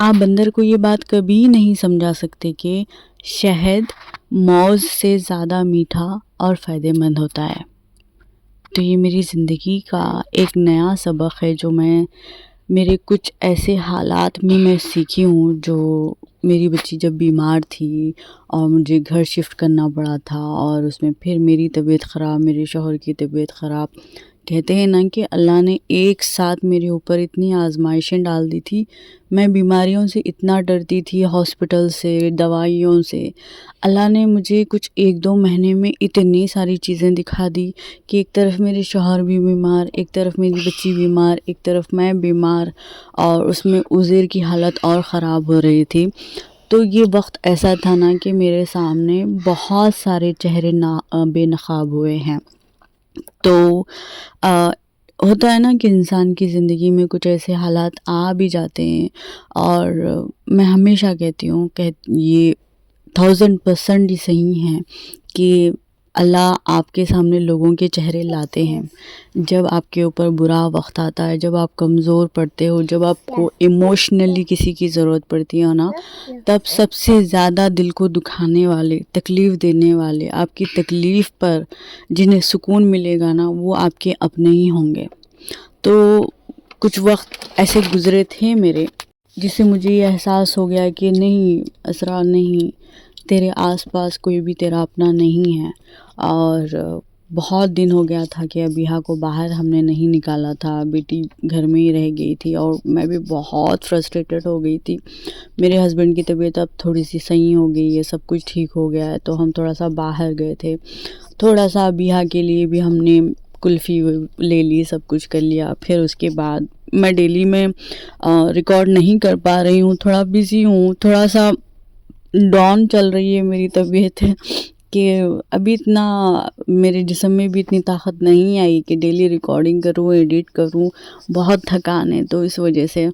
آپ بندر کو یہ بات کبھی نہیں سمجھا سکتے کہ شہد موز سے زیادہ میٹھا اور فائدہ مند ہوتا ہے۔ تو یہ میری زندگی کا ایک نیا سبق ہے جو میرے کچھ ایسے حالات میں سیکھی ہوں، جو میری بچی جب بیمار تھی اور مجھے گھر شفٹ کرنا پڑا تھا، اور اس میں پھر میری طبیعت خراب، میرے شوہر کی طبیعت خراب۔ کہتے ہیں نا کہ اللہ نے ایک ساتھ میرے اوپر اتنی آزمائشیں ڈال دی تھی۔ میں بیماریوں سے اتنا ڈرتی تھی، ہاسپٹل سے، دوائیوں سے۔ اللہ نے مجھے کچھ 1-2 مہینے میں اتنی ساری چیزیں دکھا دی کہ ایک طرف میرے شوہر بھی بیمار، ایک طرف میری بچی بیمار، ایک طرف میں بیمار، اور اس میں عزیر کی حالت اور خراب ہو رہی تھی۔ تو یہ وقت ایسا تھا نا کہ میرے سامنے بہت سارے چہرے بے نقاب ہوئے ہیں۔ تو ہوتا ہے نا کہ انسان کی زندگی میں کچھ ایسے حالات آ بھی جاتے ہیں، اور میں ہمیشہ کہتی ہوں کہ یہ 1000% ہی صحیح ہے کہ اللہ آپ کے سامنے لوگوں کے چہرے لاتے ہیں۔ جب آپ کے اوپر برا وقت آتا ہے، جب آپ کمزور پڑتے ہو، جب آپ کو ایموشنلی کسی کی ضرورت پڑتی ہے نا، تب سب سے زیادہ دل کو دکھانے والے، تکلیف دینے والے، آپ کی تکلیف پر جنہیں سکون ملے گا نا، وہ آپ کے اپنے ہی ہوں گے۔ تو کچھ وقت ایسے گزرے تھے میرے، جس سے مجھے یہ احساس ہو گیا کہ نہیں اسرا، نہیں، تیرے آس پاس کوئی بھی تیرا اپنا نہیں ہے۔ اور بہت دن ہو گیا تھا کہ ابیہا کو باہر ہم نے نہیں نکالا تھا، بیٹی گھر میں ہی رہ گئی تھی، اور میں بھی بہت فرسٹریٹڈ ہو گئی تھی۔ میرے ہسبینڈ کی طبیعت اب تھوڑی سی صحیح ہو گئی ہے، سب کچھ ٹھیک ہو گیا ہے، تو ہم تھوڑا سا باہر گئے تھے، تھوڑا سا ابیہا کے لیے بھی ہم نے کلفی لے لی، سب کچھ کر لیا۔ پھر اس کے بعد میں ڈیلی میں ریکارڈ نہیں کر پا رہی ہوں، تھوڑا بزی ہوں، تھوڑا سا ڈاؤن چل رہی ہے میری طبیعت، کہ ابھی اتنا میرے جسم میں بھی اتنی طاقت نہیں آئی کہ ڈیلی ریکارڈنگ کروں، ایڈٹ کروں، بہت تھکان ہے۔ تو اس وجہ سے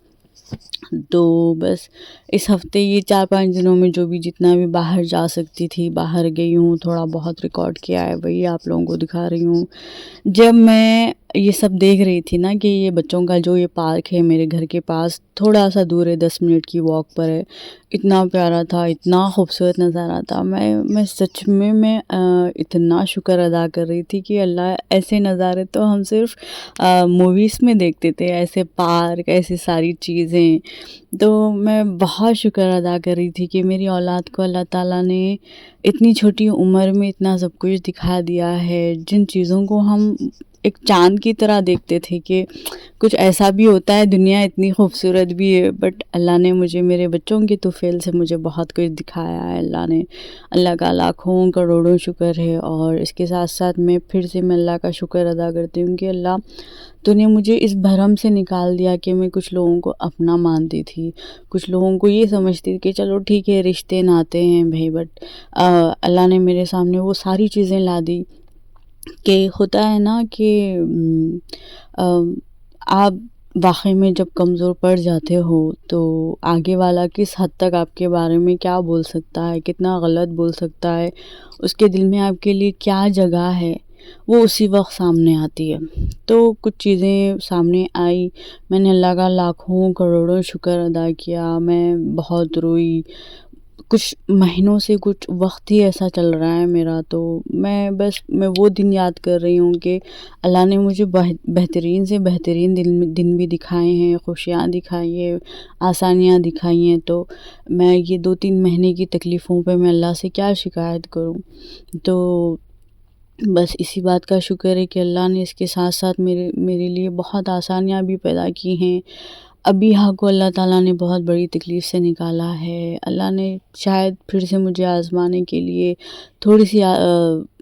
تو بس اس ہفتے یہ 4-5 دنوں میں جو بھی جتنا بھی باہر جا سکتی تھی باہر گئی ہوں، تھوڑا بہت ریکارڈ کیا ہے، وہی آپ لوگوں کو دکھا رہی ہوں۔ جب میں یہ سب دیکھ رہی تھی نا کہ یہ بچوں کا جو یہ پارک ہے میرے گھر کے پاس تھوڑا سا دور ہے، 10 منٹ کی واک پر ہے، اتنا پیارا تھا، اتنا خوبصورت نظارہ تھا۔ میں سچ میں اتنا شکر ادا کر رہی تھی کہ اللہ، ایسے نظارے تو ہم صرف موویز میں دیکھتے تھے، ایسے پارک، ایسی ساری چیزیں۔ تو میں بہت شکر ادا کر رہی تھی کہ میری اولاد کو اللہ تعالیٰ نے اتنی چھوٹی عمر میں اتنا سب کچھ دکھا دیا ہے، جن چیزوں کو ہم ایک چاند کی طرح دیکھتے تھے کہ کچھ ایسا بھی ہوتا ہے، دنیا اتنی خوبصورت بھی ہے، بٹ اللہ نے مجھے میرے بچوں کے طفیل سے مجھے بہت کچھ دکھایا ہے۔ اللہ کا لاکھوں کروڑوں شکر ہے۔ اور اس کے ساتھ ساتھ میں پھر سے اللہ کا شکر ادا کرتی ہوں کہ اللہ، تو نے مجھے اس بھرم سے نکال دیا کہ میں کچھ لوگوں کو اپنا مانتی تھی، کچھ لوگوں کو یہ سمجھتی تھی کہ چلو ٹھیک ہے، رشتے ناتے ہیں بھائی، بٹ اللہ نے میرے سامنے وہ ساری چیزیں لا دی کہ ہوتا ہے نا کہ آپ واقعی میں جب کمزور پڑ جاتے ہو تو آگے والا کس حد تک آپ کے بارے میں کیا بول سکتا ہے، کتنا غلط بول سکتا ہے، اس کے دل میں آپ کے لیے کیا جگہ ہے، وہ اسی وقت سامنے آتی ہے۔ تو کچھ چیزیں سامنے آئی، میں نے اللہ کا لاکھوں کروڑوں شکر ادا کیا، میں بہت روئی۔ کچھ مہینوں سے کچھ وقت ہی ایسا چل رہا ہے میرا، تو میں وہ دن یاد کر رہی ہوں کہ اللہ نے مجھے بہترین سے بہترین دن بھی دکھائے ہیں، خوشیاں دکھائی ہیں، آسانیاں دکھائی ہیں۔ تو میں یہ 2-3 مہینے کی تکلیفوں پہ میں اللہ سے کیا شکایت کروں؟ تو بس اسی بات کا شکر ہے کہ اللہ نے اس کے ساتھ ساتھ میرے لیے بہت آسانیاں بھی پیدا کی ہیں۔ ابیہا کو اللہ تعالیٰ نے بہت بڑی تکلیف سے نکالا ہے۔ اللہ نے شاید پھر سے مجھے آزمانے کے لیے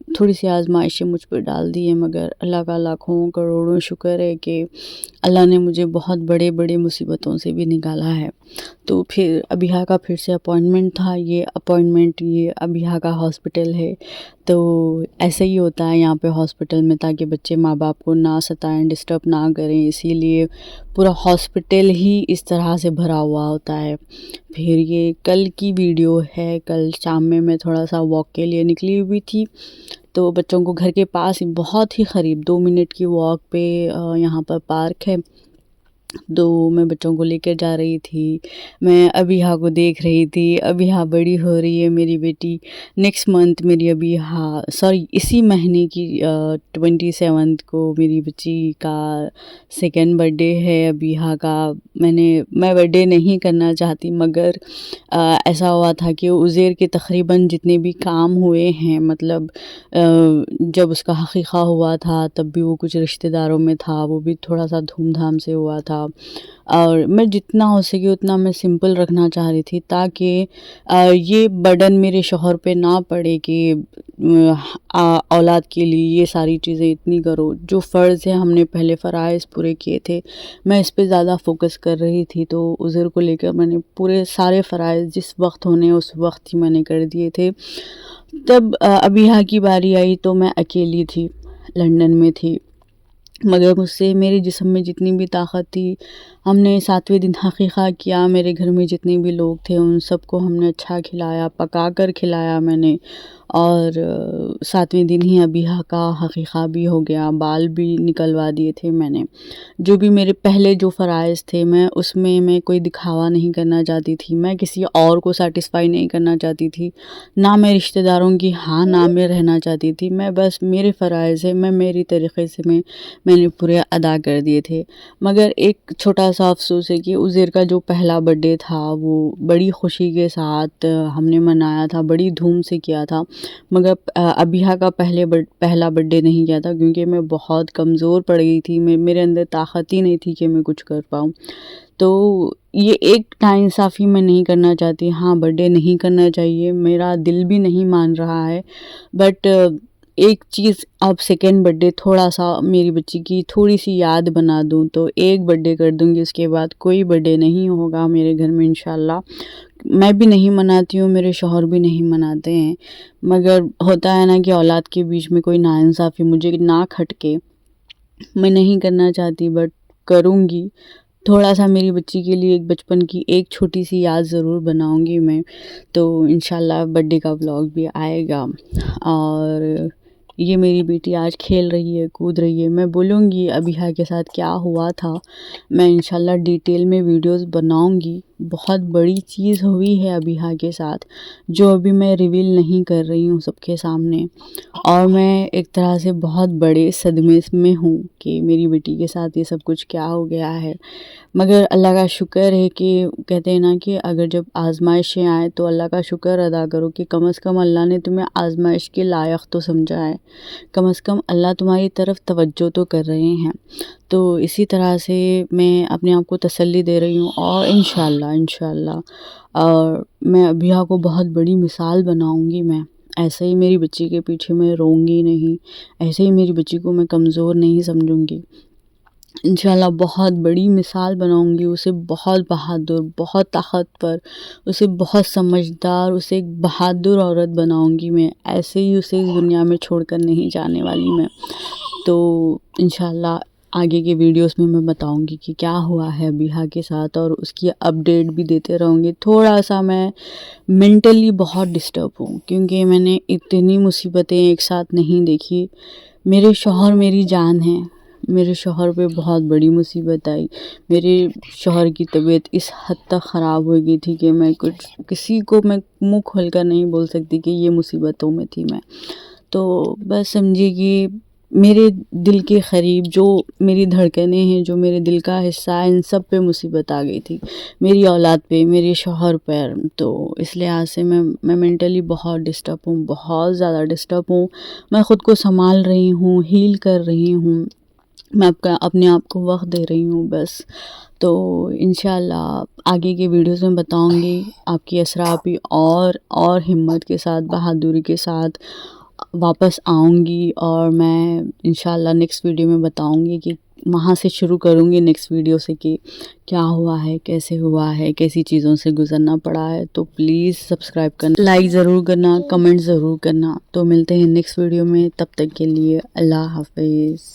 تھوڑی سی آزمائشیں مجھ پہ ڈال دی ہیں، مگر اللہ کا لاکھوں کروڑوں شکر ہے کہ اللہ نے مجھے بہت بڑے مصیبتوں سے بھی نکالا ہے۔ تو پھر ابیہا کا پھر سے اپوائنٹمنٹ تھا، یہ ابیہا کا ہاسپٹل ہے، تو ایسا ہی ہوتا ہے یہاں پہ ہاسپٹل میں، تاکہ بچے ماں باپ کو نہ ستائیں، ڈسٹرب نہ کریں، اسی لیے پورا ہاسپٹل ہی اس طرح سے بھرا ہوا ہوتا ہے۔ پھر یہ کل کی ویڈیو ہے، کل شام میں تھوڑا سا واک کے لیے نکلی ہوئی تھی، تو بچوں کو گھر کے پاس بہت ہی قریب 2 منٹ کی واک پہ یہاں پر پارک ہے، تو میں بچوں کو لے کر جا رہی تھی، میں ابیہا کو دیکھ رہی تھی۔ ابیہا بڑی ہو رہی ہے میری بیٹی، نیکسٹ منتھ میری ابیہا اسی مہینے کی 27 کو میری بچی کا سیکنڈ برتھ ڈے ہے ابیہا کا۔ میں برتھ ڈے نہیں کرنا چاہتی، مگر ایسا ہوا تھا کہ عزیر کے تقریباً جتنے بھی کام ہوئے ہیں، مطلب جب اس کا حقیقہ ہوا تھا تب بھی وہ کچھ رشتہ داروں میں تھا، وہ بھی تھوڑا سا دھوم دھام سے ہوا تھا، اور میں جتنا ہو سکے اتنا میں سمپل رکھنا چاہ رہی تھی تاکہ یہ برڈن میرے شوہر پہ نہ پڑے کہ اولاد کے لیے یہ ساری چیزیں اتنی کرو۔ جو فرض ہے ہم نے پہلے فرائض پورے کیے تھے، میں اس پہ زیادہ فوکس کر رہی تھی، تو عذر کو لے کر میں نے پورے سارے فرائض جس وقت ہونے اس وقت ہی میں نے کر دیے تھے۔ تب ابیہا کی باری آئی تو میں اکیلی تھی، لندن میں تھی، مگر مجھ سے میرے جسم میں جتنی بھی طاقت تھی، ہم نے 7ویں دن حقیقہ کیا۔ میرے گھر میں جتنے بھی لوگ تھے ان سب کو ہم نے اچھا کھلایا، پکا کر کھلایا میں نے، اور 7ویں دن ہی ابیہا کا حقیقہ بھی ہو گیا، بال بھی نکلوا دیے تھے میں نے۔ جو بھی میرے پہلے جو فرائض تھے اس میں کوئی دکھاوا نہیں کرنا چاہتی تھی، میں کسی اور کو سیٹسفائی نہیں کرنا چاہتی تھی، نہ میں رشتہ داروں کی ہاں نہ میں رہنا چاہتی تھی۔ میں بس میرے فرائض ہے، میں میری طریقے سے میں نے پورے ادا کر دیے تھے۔ مگر ایک چھوٹا سا افسوس ہے کہ عزیر کا جو پہلا برتھ ڈے تھا وہ بڑی خوشی کے ساتھ ہم نے منایا تھا، بڑی دھوم سے کیا تھا، مگر ابیہا کا پہلا برتھ ڈے نہیں کیا تھا کیونکہ میں بہت کمزور پڑ گئی تھی، میرے اندر طاقت ہی نہیں تھی کہ میں کچھ کر پاؤں۔ تو یہ ایک ناانصافی میں نہیں کرنا چاہتی، ہاں برتھ ڈے نہیں کرنا چاہیے، میرا دل بھی نہیں مان رہا ہے، بٹ ایک چیز اب سیکنڈ برتھ ڈے تھوڑا سا میری بچی کی تھوڑی سی یاد بنا دوں تو ایک برتھ ڈے کر دوں گی، اس کے بعد کوئی برتھ ڈے نہیں ہوگا میرے گھر میں انشاءاللہ۔ میں بھی نہیں مناتی ہوں، میرے شوہر بھی نہیں مناتے ہیں، مگر ہوتا ہے نا کہ اولاد کے بیچ میں کوئی ناانصافی مجھے نہ کھٹکے، میں نہیں کرنا چاہتی، بٹ کروں گی۔ تھوڑا سا میری بچی کے لیے ایک بچپن کی ایک چھوٹی سی یاد ضرور بناؤں گی میں، تو انشاءاللہ برتھ ڈے کا ولاگ بھی آئے گا۔ اور یہ میری بیٹی آج کھیل رہی ہے، کود رہی ہے، میں بولوں گی ابیہا کے ساتھ کیا ہوا تھا، میں انشاءاللہ ڈیٹیل میں ویڈیوز بناؤں گی۔ بہت بڑی چیز ہوئی ہے ابیہا کے ساتھ جو ابھی میں ریویل نہیں کر رہی ہوں سب کے سامنے، اور میں ایک طرح سے بہت بڑے صدمے میں ہوں کہ میری بیٹی کے ساتھ یہ سب کچھ کیا ہو گیا ہے۔ مگر اللہ کا شکر ہے کہ کہتے ہیں نا کہ اگر جب آزمائشیں آئیں تو اللہ کا شکر ادا کرو کہ کم از کم اللہ نے تمہیں آزمائش کے لائق تو سمجھا ہے، کم از کم اللہ تمہاری طرف توجہ تو کر رہے ہیں۔ تو اسی طرح سے میں اپنے آپ کو تسلی دے رہی ہوں، اور انشاءاللہ اور میں ابیہا کو بہت بڑی مثال بناؤں گی۔ میں ایسے ہی میری بچی کے پیچھے میں روں گی نہیں، ایسے ہی میری بچی کو میں کمزور نہیں سمجھوں گی، انشاءاللہ بہت بڑی مثال بناؤں گی، اسے بہت بہادر، بہت طاقتور، اسے بہت سمجھدار، اسے ایک بہادر عورت بناؤں گی میں، ایسے ہی اسے اس دنیا میں چھوڑ کر نہیں جانے والی میں۔ تو انشاءاللہ آگے کے ویڈیوز میں بتاؤں گی کہ کیا ہوا ہے ابیہا کے ساتھ، اور اس کی اپڈیٹ بھی دیتے رہوں گی۔ تھوڑا سا میں مینٹلی بہت ڈسٹرب ہوں کیونکہ میں نے اتنی مصیبتیں ایک ساتھ نہیں دیکھی۔ میرے شوہر میری جان ہیں، میرے شوہر پہ بہت بڑی مصیبت آئی، میرے شوہر کی طبیعت اس حد تک خراب ہو گئی تھی کہ میں کسی کو میں منہ کھول کر نہیں بول سکتی کہ یہ مصیبتوں میں تھی میں۔ تو بس سمجھیے کہ میرے دل کے قریب جو میری دھڑکنیں ہیں، جو میرے دل کا حصہ ہے، ان سب پہ مصیبت آ گئی تھی، میری اولاد پہ، میرے شوہر پر۔ تو اس لحاظ سے میں مینٹلی بہت ڈسٹرب ہوں، بہت زیادہ ڈسٹرب ہوں۔ میں خود کو سنبھال رہی ہوں، ہیل کر رہی ہوں، میں اپنے آپ کو وقت دے رہی ہوں بس۔ تو انشاءاللہ آگے کے ویڈیوز میں بتاؤں گی، آپ کی اسرا بھی اور ہمت کے ساتھ، بہادری کے ساتھ واپس آؤں گی، اور میں انشاءاللہ نیکسٹ ویڈیو میں بتاؤں گی کہ وہاں سے شروع کروں گی، نیکسٹ ویڈیو سے، کہ کیا ہوا ہے، کیسے ہوا ہے، کیسی چیزوں سے گزرنا پڑا ہے۔ تو پلیز سبسکرائب کرنا، لائک ضرور کرنا، کمنٹ ضرور کرنا۔ تو ملتے ہیں نیکسٹ ویڈیو میں، تب تک کے لیے اللہ حافظ۔